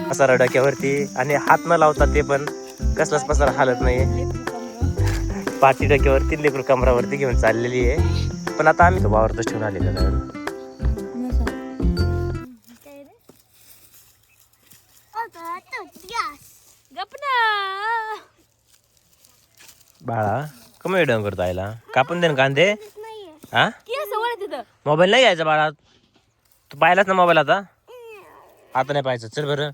पसारा डोक्यावरती आणि हात न लावता ते पण कसलाच पसारा हालत नाही. पाठी डोक्यावर 3 लेकरू कमरावरती घेऊन चाललेली आहे. पण आता आम्ही तो वावरतच ठेवून आलेला आहे. बाळा कमी वेळ करतो आईला कापून दे ना कांदे. हा मोबाईल नाही घ्यायचा बाळा. तू पाहिलाच ना मोबाईल आता नाही पाहायचं. चल बरं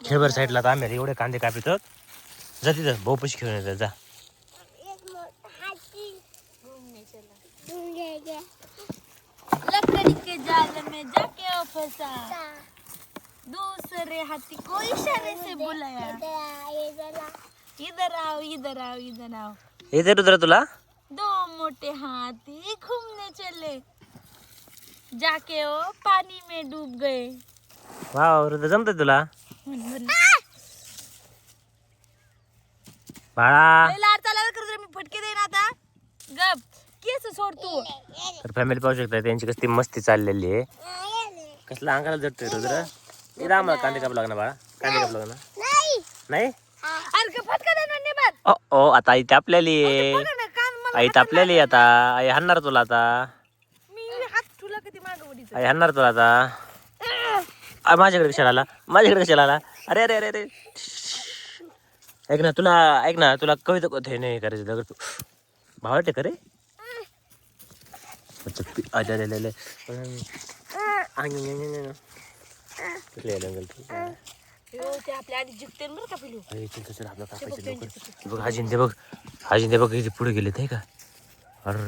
खेळभर साईडला तर आम्ही एवढे कांदे कापितो. जा तिथं भाऊ पशी खेळून येतात जा. लकड़ी के जाल में जाके फंसा दूसरे हाथी को इशारे से बुलाया इधर आओ इधर आओ इधर आओ. येते रुद्र तुला. 2 मोटे हाथी घूमने चले जाके वो पानी में डूब गए. वाव रुद्र जमतंय तुला. बाळा लाड चालायला कर मी फटके देईन आता. गप केस सोड तू. तर फॅमिली पाहू शकता त्यांची कसली मस्ती चाललेली आहे. कसला अंगाला जटतोय रुद्र. इथं आम्हाला कांदे काप लागणार बाळा. कांदे काप लागणार नाही. अरे फटका दे ना निबाद. ओ आता आई तापलेली आहे. आई तापलेली आहे आता. आई हाणणार तुला आता. मी हात ठुला कधी मागवडीचा. आई हाणणार तुला आता. माझ्याकडे कशाला आला. माझ्याकडे कशाला आला. अरे अरे अरे अरे ऐक ना तुला कविता हे नाही करायचं दगड तू भावटे करे. हाजिंदे बघ किती पुढे गेले ते का. अरे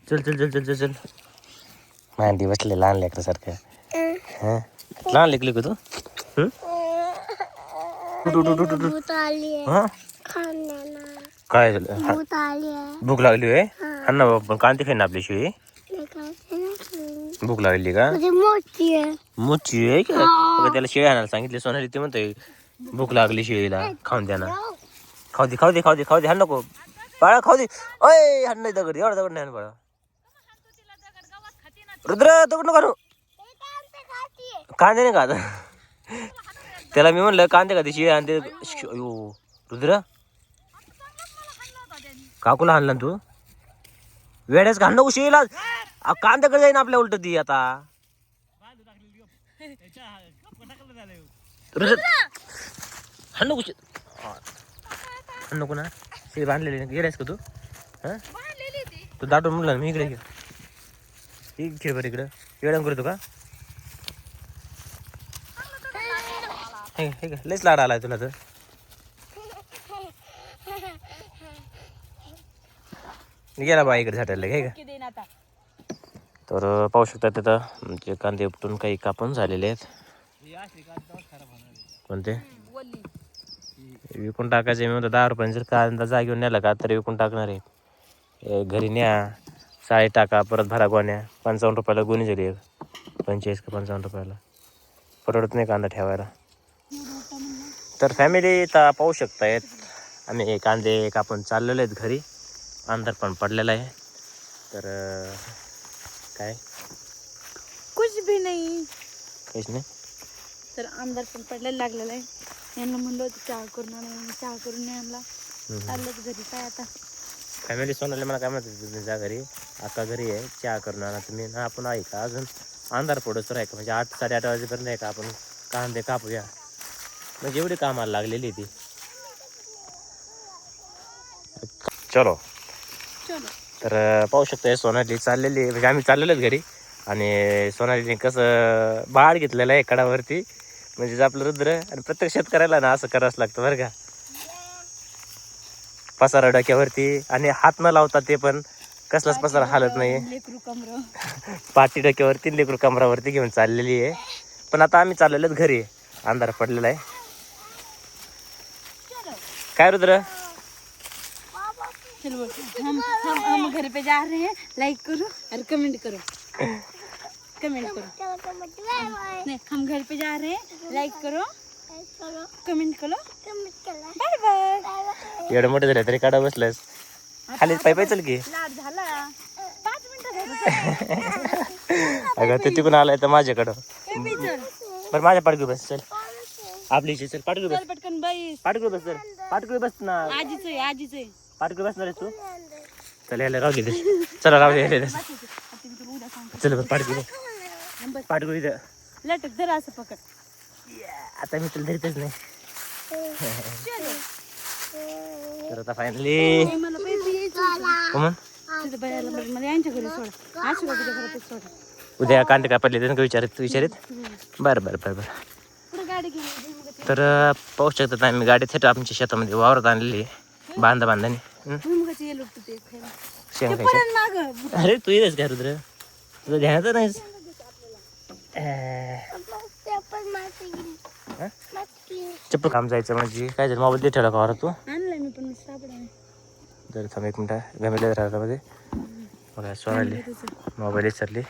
चल चल चल चल चल चल. मांडी बसले लहान लेकरासारखं. हा लहान लेकली का तू. काय झालं. भूक लागली आहे. अण्णा पण कांती खाईन आपली शिळी. भूक लागली का. मोची आहे का. त्याला शिळी आणायला सांगितले. सोनाली ते म्हणतोय भूक लागली शिळीला खाऊन द्या ना. खाऊ दे हाण नको बाळा खाऊ दे. अय हाण नाही दगड एवढा दगड नाही बाळा. रुद्र दगड नको कांदे नाही का आता. त्याला मी म्हणलं कांदे का शिळे आणते. रुद्र काकूला हाणला तू. वेड्याच घाल नको शिळीला. कांद्याकडे जाईन आपल्या उलट ती आता. रुद्र हाण नको हाण नको ना. शिळी बांधलेली गेलायस का तू. हा तू दाटून म्हणलं मी इकडे घे खेळ बरं इकडं. वेळा करतो का. हे लयच लाड आलाय तुला तर. गेला बा इकडे झाटायला घे का. तर पाहू शकता तिथं म्हणजे कांदे उपटून काही कापून झालेले आहेत. कोणते विकून टाकायचे. मी म्हणतो 10 रुपयांनी जर कांदा जा घेऊन नेला का तरी विकून टाकणार आहे. घरी न्या साडी टाका परत भरा गोण्या. 55 रुपयाला गोणी झाली. 45 का 55 रुपयाला परवडत नाही कांदा ठेवायला. तर फॅमिली तर पाहू शकतायत आम्ही कांदे कापून चाललेले आहेत घरी. अंधार पण पडलेला आहे. तर काय कुछ भी नाही काहीच नाही. तर अंधार पण पडलेला लागलेला आहे. यांना म्हणलं होतं चहा करून आणा. चहा करून नाही आणला. चाललंच घरी काय आता. फॅमिली सोनाली मला काय म्हणते तुम्ही जा घरी. आता घरी आहे चहा करून आणा तुम्ही. ना आपण आहे का अजून अंधार पडत आहे का म्हणजे 8 साडे 8 वाजेपर्यंत आहे का आपण कांदे कापूया. म्हणजे एवढी कामाला लागलेली ती. चलो तर पाहू शकता सोनाली चाललेली म्हणजे आम्ही चाललेलोच घरी. आणि सोनालीने कसं बाळ घेतलेलं आहे कडावरती म्हणजे आपलं रुद्र. आणि प्रत्येक शेतकऱ्याला ना असं करावंच लागतं बरं का. पसारा डोक्यावरती आणि हात न लावता ते पण कसलाच पसारा हालत नाही. पाठी डोक्यावर 3 लेकरू कमरावरती घेऊन चाललेली आहे. पण आता आम्ही चाललेलोच घरी. अंधार पडलेला आहे. काय रुद्र. हम घर पे जा रहे हैं. लाइक करो और कमेंट करो. नहीं हम घर पे जा रहे हैं. लाइक करो कमेंट करो. Bye bye. एवढं मोठे झाले तरी काढा बसलास खाली पाय चल की. लाड झाला 5 मिनिटं अगं ते तिकडून आलाय तर माझ्याकडं. ए, बी चल. बरं माझ्या पाठगू बस चल. आपली इच्छा चल पाठगू बस. चल पटकन बाई. पाठगू बस चल. पाठगू बस ना. आजीच आहे आजीच आहे. पाठगू बसणार आहेस तू. चल यायला राहू दे. चला राहू दे यायला. उद्या सांग. चल बरं पाठगू बस. पाठगू इथं. लटक जरा असं पकड. आता मी तुला धरतच नाही. तर आता फायनली मला पैसे कमन तुझ्या बायाला मला यांच्या घरी सोड. आशीर्वादच्या घरातच सोड. उद्या कांदे कापले का विचारित. बरं बरं बरं बरं. पुढे गाडी घेऊन तर पाहू शकतात आम्ही गाडी थेट आमच्या शेतामध्ये वावरात आणलेली आहे. बांधाने भुईमुगाची येलो होती ते खायला. शेंग ते खायच्या. पडेल ना गं. अरे तू येतेस का रुद्र तुझं ध्यानात नाहीस. चप्पल काम जायचं म्हणजे काय झालं मोबाईल दे ठेवला का तू. आणलंय मी पण सापडा. जर थांब एक मिनटं गमेल्या राहतामध्ये बघा सोडायला मोबाईल विसरली.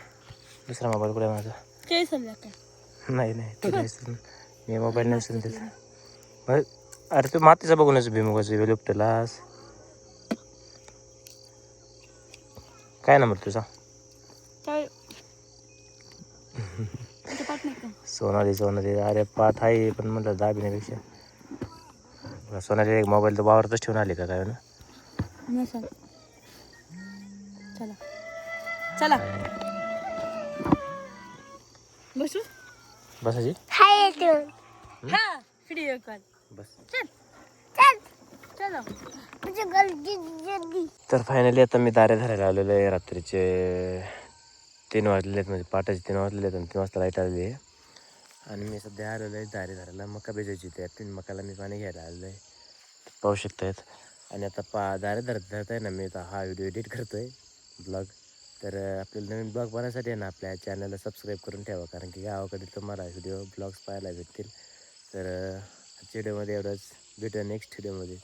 दुसरा मोबाईल कुठे माझा. काय समजा काय. नाही ते नाही मी मोबाईल नाही विसरून त्याचा. मग अरे तू मातीचा बघूनच भीमुगाचं लुपटलास. काय नंबर तुझा. काय पाठ नाही का. सोनाली अरे पाठ आहे पण म्हटलं दाबिण्यापेक्षा सोनाली एक मोबाईल तर वावरतच ठेवून आली का काय ना. नसेल. चला चला बसू. बसाची हा व्हिडिओ कॉल. बस. चलो. तर फायनली आता मी दारे धरायला आलेलो आहे. रात्रीचे 3 वाजलेले आहेत म्हणजे पहाटेचे 3 वाजलेले आहेत आणि 3 वाजता लाईट आलेली आहे. आणि मी सध्या आलेलो आहे दारे धरायला. मका बेजायची त्या 3 मकाला मी पाणी घ्यायला आलेलो आहे. पाहू शकतायत. आणि आता दारे धरत आहे ना मी आता हा व्हिडिओ एडिट करतो आहे ब्लॉग. तर आपल्याला नवीन ब्लॉग बनवायसाठी आहे ना आपल्या चॅनलला सबस्क्राईब करून ठेवा कारण की गावाकडे तुम्हाला व्हिडिओ ब्लॉग्स पाहायला भेटतील. तर आजच्या व्हिडिओमध्ये एवढंच. भेटूया नेक्स्ट व्हिडिओमध्ये.